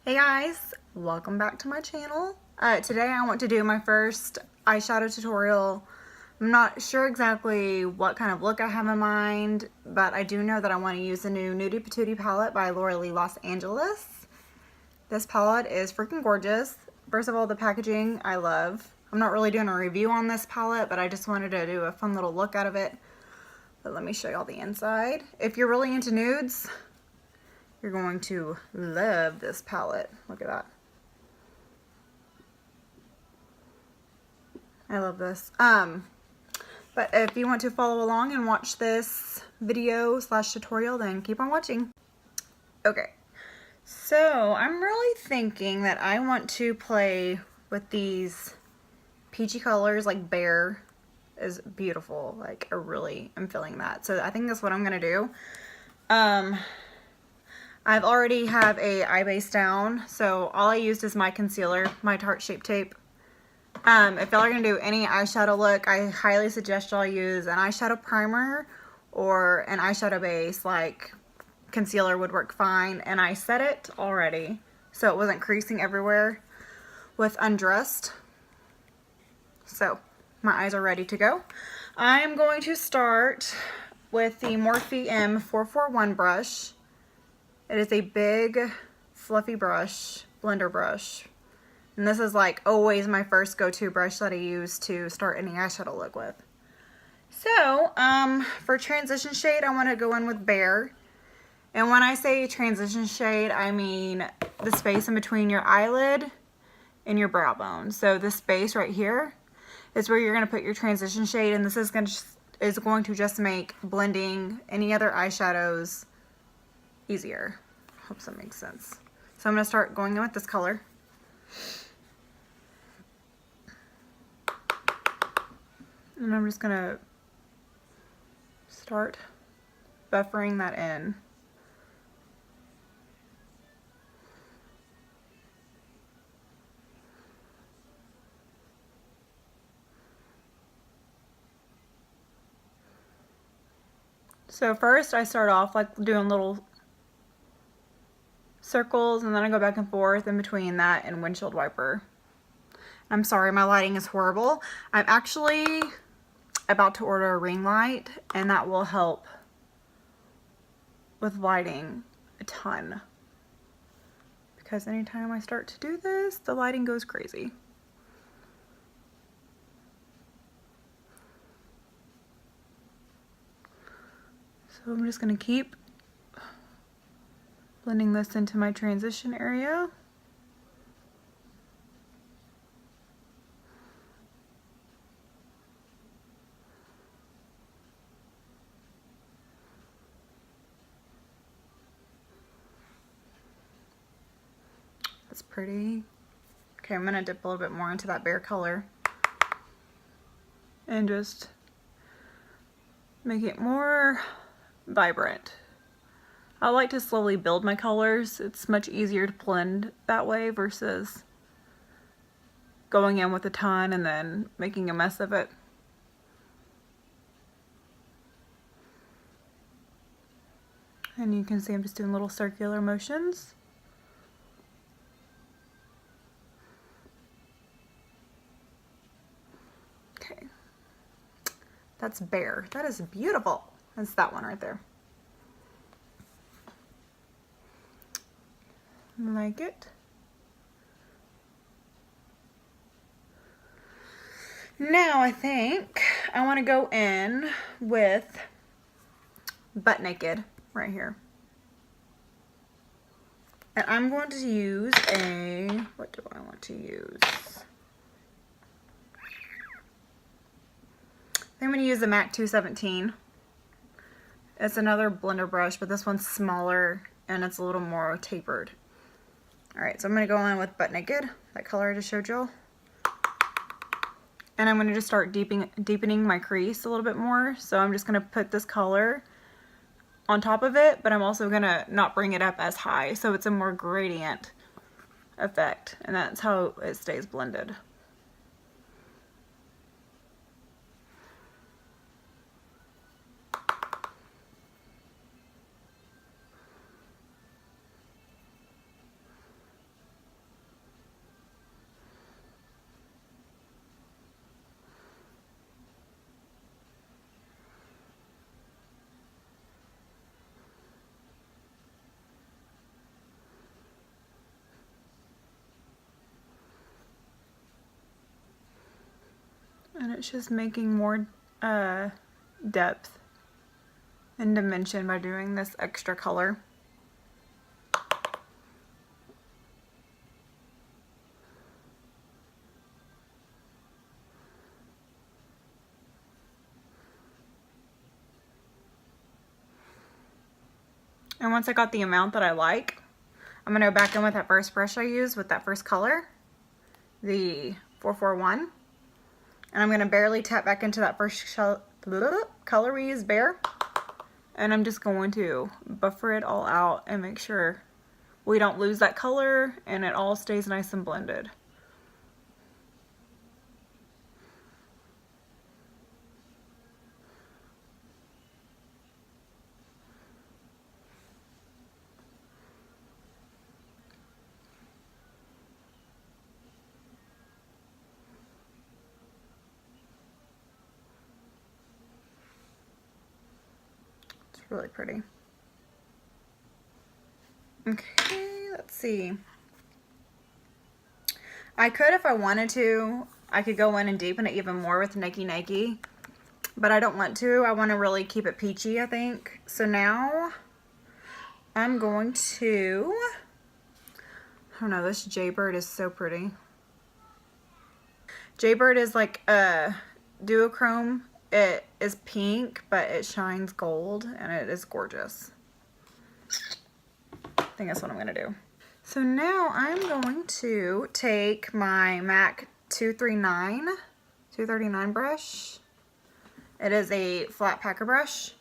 Hey guys, welcome back to my channel. Today I want to do my first eyeshadow tutorial. I'm not sure exactly what kind of look I have in mind, but I do know that I want to use the new Nudie Patootie Palette by LauraLeeLosangeles. This palette is freaking gorgeous. First of all, the packaging I love. I'm not really doing a review on this palette, but I just wanted to do a fun little look out of it. But let me show y'all the inside. If you're really into nudes, you're going to love this palette. Look at that. I love this. But if you want to follow along and watch this video slash tutorial, then keep on watching. Okay, so I'm really thinking that I want to play with these peachy colors. Like Bear is beautiful. Like I really am feeling that. So I think that's what I'm gonna do. I've already have a eye base down, so all I used is my concealer, my Tarte Shape Tape. If y'all are going to do any eyeshadow look, I highly suggest y'all use an eyeshadow primer or an eyeshadow base. Like concealer would work fine, and I set it already so it wasn't creasing everywhere with Undressed. So my eyes are ready to go. I'm going to start with the Morphe M441 brush. It is a big, fluffy brush, blender brush. And this is like always my first go-to brush that I use to start any eyeshadow look with. So, for transition shade, I want to go in with Bear. And when I say transition shade, I mean the space in between your eyelid and your brow bone. So this space right here is where you're going to put your transition shade, and this is going to just make blending any other eyeshadows easier. Hope that makes sense. So I'm going to start going in with this color. And I'm just going to start buffering that in. So first I start off like doing little circles, and then I go back and forth in between that and windshield wiper. I'm sorry, my lighting is horrible. I'm actually about to order a ring light, and that will help with lighting a ton. Because anytime I start to do this, the lighting goes crazy. So I'm just going to keep blending this into my transition area. That's pretty. Okay, I'm going to dip a little bit more into that Bear color and just make it more vibrant. I like to slowly build my colors. It's much easier to blend that way versus going in with a ton and then making a mess of it. And you can see I'm just doing little circular motions. Okay. That's Bear. That is beautiful. That's that one right there. Like it. Now I think I want to go in with Butt Naked right here. And I'm going to use a, what do I want to use? I'm going to use the MAC 217. It's another blender brush, but this one's smaller and it's a little more tapered. Alright, so I'm going to go in with Butt Naked, that color I just showed y'all. And I'm going to just start deepening my crease a little bit more. So I'm just going to put this color on top of it, but I'm also going to not bring it up as high, so it's a more gradient effect, and that's how it stays blended. And it's just making more depth and dimension by doing this extra color. And once I got the amount that I like, I'm going to go back in with that first brush I used with that first color, the 441. And I'm going to barely tap back into that first color we used, Bare. And I'm just going to buffer it all out and make sure we don't lose that color and it all stays nice and blended. Really pretty. Okay, let's see. I could, if I wanted to, I could go in and deepen it even more with Nakey Nakey, but I don't want to. I want to really keep it peachy, I think. So now I'm going to, I don't know, this Jaybird is so pretty. Jaybird is like a duochrome. It is pink, but it shines gold, and it is gorgeous. I think that's what I'm going to do. So now I'm going to take my MAC 239 brush. It is a flat packer brush.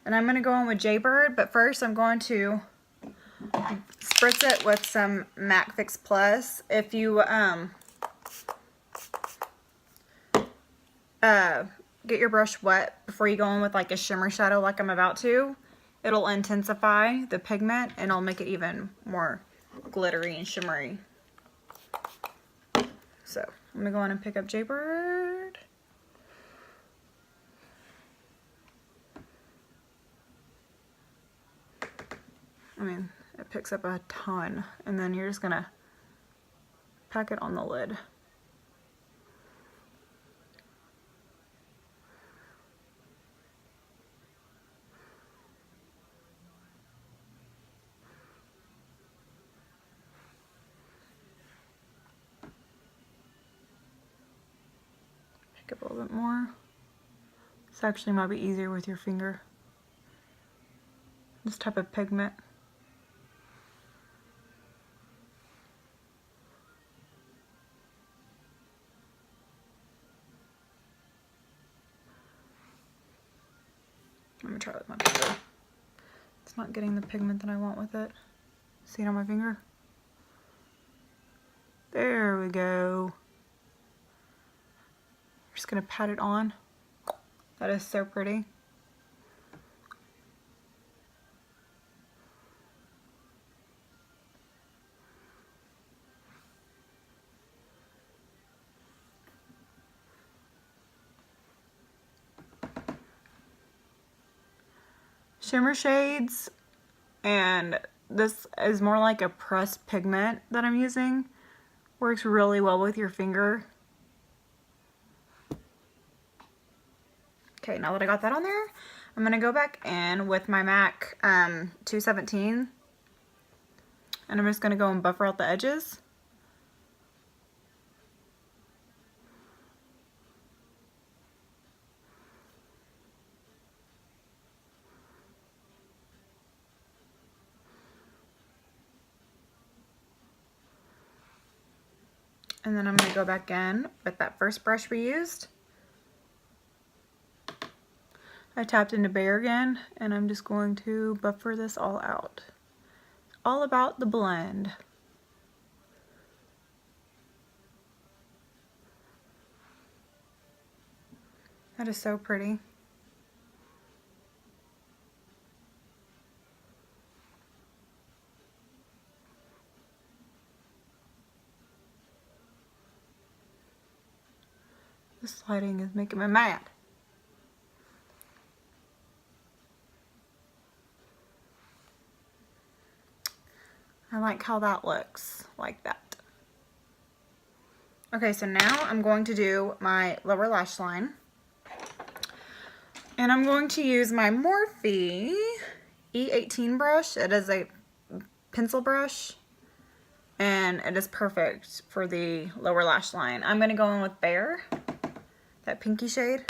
And I'm going to go in with Jaybird, but first I'm going to spritz it with some MAC Fix Plus. If you get your brush wet before you go in with like a shimmer shadow like I'm about to, it'll intensify the pigment and it'll make it even more glittery and shimmery. So I'm gonna go in and pick up Jaybird. I mean, it picks up a ton, and then you're just gonna pack it on the lid. Pick up a little bit more. This actually might be easier with your finger. This type of pigment. Let me try with my finger. It's not getting the pigment that I want with it. See it on my finger? There we go. Just gonna pat it on. That is so pretty. Shimmer shades, and this is more like a pressed pigment that I'm using. Works really well with your finger. Okay, now that I got that on there, I'm going to go back in with my MAC 217. And I'm just going to go and buffer out the edges. And then I'm going to go back in with that first brush we used. I tapped into Bare again, and I'm just going to buffer this all out. All about the blend. That is so pretty. This lighting is making me mad. I like how that looks, like that. Okay, so now I'm going to do my lower lash line. And I'm going to use my Morphe E18 brush. It is a pencil brush. And it is perfect for the lower lash line. I'm going to go in with Bare, that pinky shade,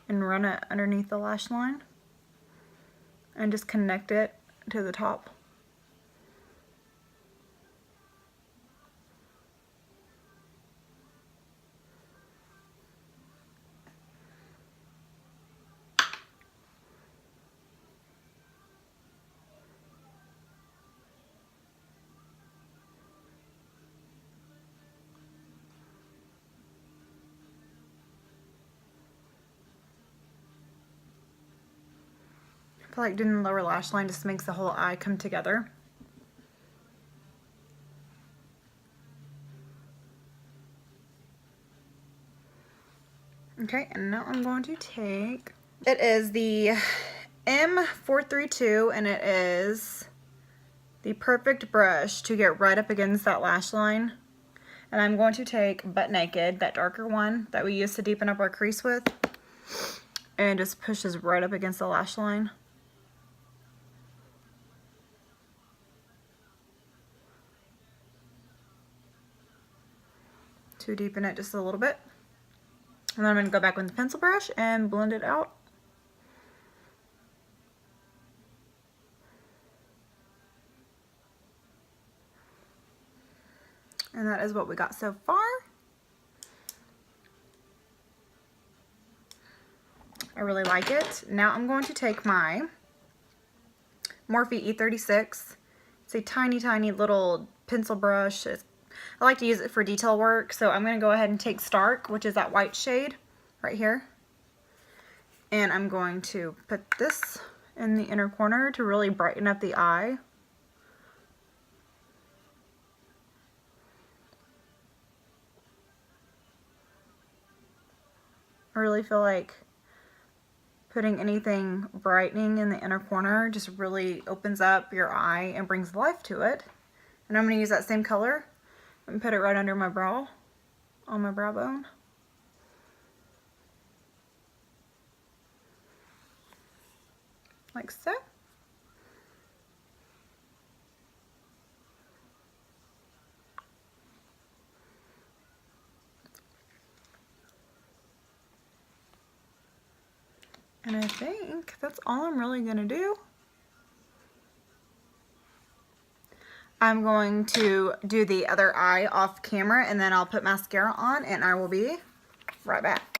and run it underneath the lash line. And just connect it to the top. I feel like doing the lower lash line just makes the whole eye come together. Okay, and now I'm going to take, it is the M432, and it is the perfect brush to get right up against that lash line. And I'm going to take Butt Naked, that darker one that we used to deepen up our crease with, and just pushes right up against the lash line. To deepen it just a little bit. And then I'm going to go back with the pencil brush and blend it out. And that is what we got so far. I really like it. Now I'm going to take my Morphe E36. It's a tiny, tiny little pencil brush. I like to use it for detail work, so I'm going to go ahead and take Stark, which is that white shade right here. And I'm going to put this in the inner corner to really brighten up the eye. I really feel like putting anything brightening in the inner corner just really opens up your eye and brings life to it. And I'm going to use that same color and put it right under my brow, on my brow bone. Like so. And I think that's all I'm really going to do. I'm going to do the other eye off camera, and then I'll put mascara on, and I will be right back.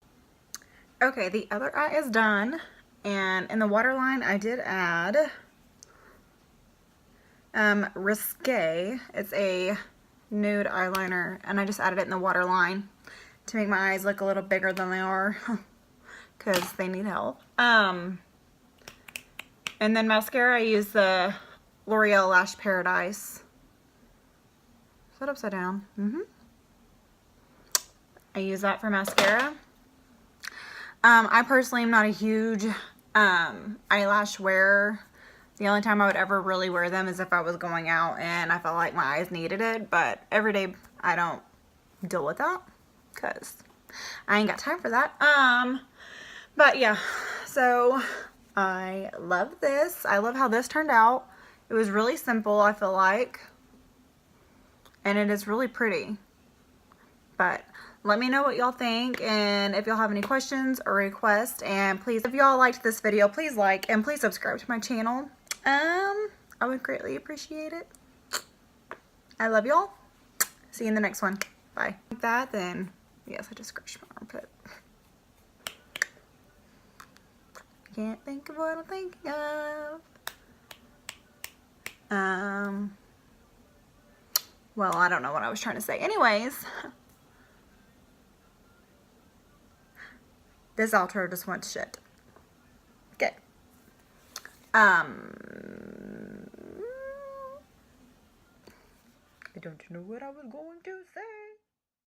Okay, the other eye is done, and in the waterline I did add Risqué. It's a nude eyeliner, and I just added it in the waterline to make my eyes look a little bigger than they are because they need help. And then mascara, I use the Loreal Lash Paradise. Is that upside down? I use that for mascara. I personally am not a huge eyelash wearer. The only time I would ever really wear them is if I was going out and I felt like my eyes needed it, but every day I don't deal with that because I ain't got time for that. But yeah, so I love this. I love how this turned out. It was really simple, I feel like. And it is really pretty. But let me know what y'all think, and if y'all have any questions or requests. And please, if y'all liked this video, please like and please subscribe to my channel. I would greatly appreciate it. I love y'all. See you in the next one. Bye. Like that, then yes, I just scratched my armpit. Can't think of what I'm thinking of. Well, I don't know what I was trying to say. Anyways, this outro just went to shit. Okay. I don't know what I was going to say.